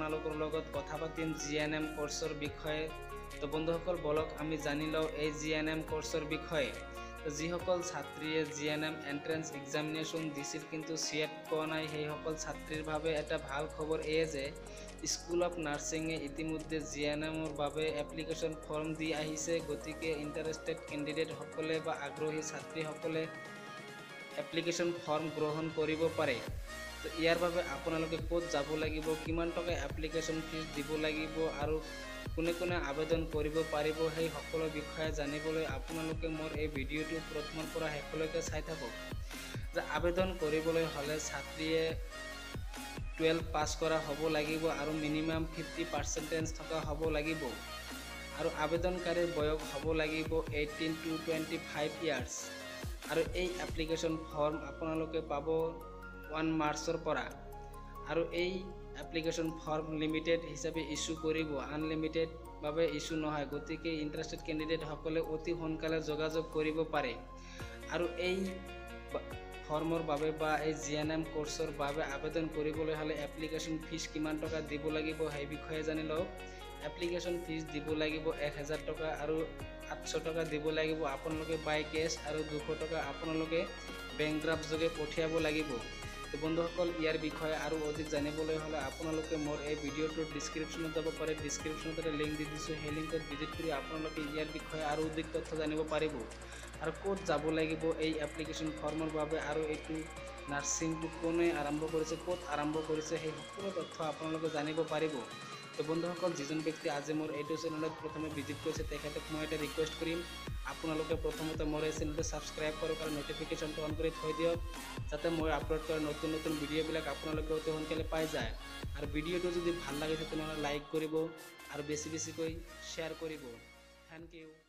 আপোনালোকৰ লগত কথা পাতিম জিএনএম কোৰ্সৰ বিষয়ে। তো বন্ধুসকল বলক আমি জানি লওঁ এই জিএনএম কোৰ্সৰ বিষয়ে। তো যিসকল ছাত্ৰীয়ে জিএনএম এন্ট্ৰেন্স এক্সামিনেশ্যন দিছিল কিন্তু সিট পোৱা নাই সেইসকল ছাত্ৰীৰ বাবে এটা ভাল খবৰ এয়ে যে স্কুল অফ নাৰ্ছিঙে ইতিমধ্যে জিএনএমৰ বাবে এপ্লিকেশ্যন ফৰ্ম দি আহিছে। গতিকে ইণ্টাৰেষ্টেড কেণ্ডিডেটসকলে বা আগ্ৰহী ছাত্ৰীসকলে এপ্লিকেশ্যন ফৰ্ম গ্ৰহণ কৰিব পাৰে। তো ইয়াৰ বাবে আপোনালোকে ক'ত যাব লাগিব, কিমান টকা এপ্লিকেশ্যন ফিজ দিব লাগিব আৰু কোনে কোনে আবেদন কৰিব পাৰিব সেই সকলো বিষয়ে জানিবলৈ আপোনালোকে মোৰ এই ভিডিঅ'টো প্ৰথমৰ পৰা শেষলৈকে চাই থাকক। যে আবেদন কৰিবলৈ হ'লে ছাত্ৰীয়ে 12 পাছ কৰা হ'ব লাগিব আৰু মিনিমাম 50% থকা হ'ব লাগিব আৰু আবেদনকাৰীৰ বয়স হ'ব লাগিব 18 to 25 ইয়াৰ্ছ। আৰু এই এপ্লিকেশ্যন ফৰ্ম আপোনালোকে পাব 1 মাৰ্চৰ পৰা আৰু এই এপ্লিকেশ্যন ফৰ্ম লিমিটেড হিচাপে ইস্যু কৰিব, আনলিমিটেড ভাৱে ইস্যু নহয়। গতিকে ইণ্টাৰেষ্টেড কেণ্ডিডেটসকলে অতি সোনকালে যোগাযোগ কৰিব পাৰে। আৰু এই ফৰ্মৰ বাবে বা এই জিএনএম কোৰ্সৰ বাবে আবেদন কৰিবলৈ হ'লে এপ্লিকেশ্যন ফিজ কিমান টকা দিব লাগিব সেই বিষয়ে জানি লওক। এপ্লিকেশ্যন ফিজ দিব লাগিব 1000 টকা আৰু 800 টকা দিব লাগিব আপোনালোকে বাই কেছ আৰু 200 টকা আপোনালোকে বেংক ড্ৰাফ্ট যোগে পঠিয়াব লাগিব। তো বন্ধুসকল ইয়াৰ বিষয়ে আৰু অধিক জানিবলৈ হ'লে আপোনালোকে মোৰ এই ভিডিঅ'টোৰ ডিছক্ৰিপশ্যনত যাব পাৰে। ডিছক্ৰিপশ্যনত এটা লিংক দি দিছোঁ, সেই লিংকত ভিজিট কৰি আপোনালোকে ইয়াৰ বিষয়ে আৰু অধিক তথ্য জানিব পাৰিব। আৰু ক'ত যাব লাগিব এই এপ্লিকেশ্যন ফৰ্মৰ বাবে আৰু এইটো নাৰ্ছিংটো কোনে আৰম্ভ কৰিছে, ক'ত আৰম্ভ কৰিছে সেই সকলো তথ্য আপোনালোকে জানিব পাৰিব। তো বন্ধুসকল যিজন ব্যক্তি আজি মোৰ এইটো চেনেলত প্ৰথমে ভিজিট কৰিছে তেখেতক মই এটা ৰিকুৱেষ্ট কৰিম, আপোনালোকে প্ৰথমতে মোৰ এই চেনেলটো ছাবস্ক্ৰাইব কৰক আৰু ন'টিফিকেশ্যনটো অন কৰি থৈ দিয়ক যাতে মই আপলোড কৰা নতুন নতুন ভিডিঅ'বিলাক আপোনালোকে অতি সোনকালে পাই যায়। আৰু ভিডিঅ'টো যদি ভাল লাগিছে তেনেহ'লে লাইক কৰিব আৰু বেছি বেছিকৈ শ্বেয়াৰ কৰিব। Thank U.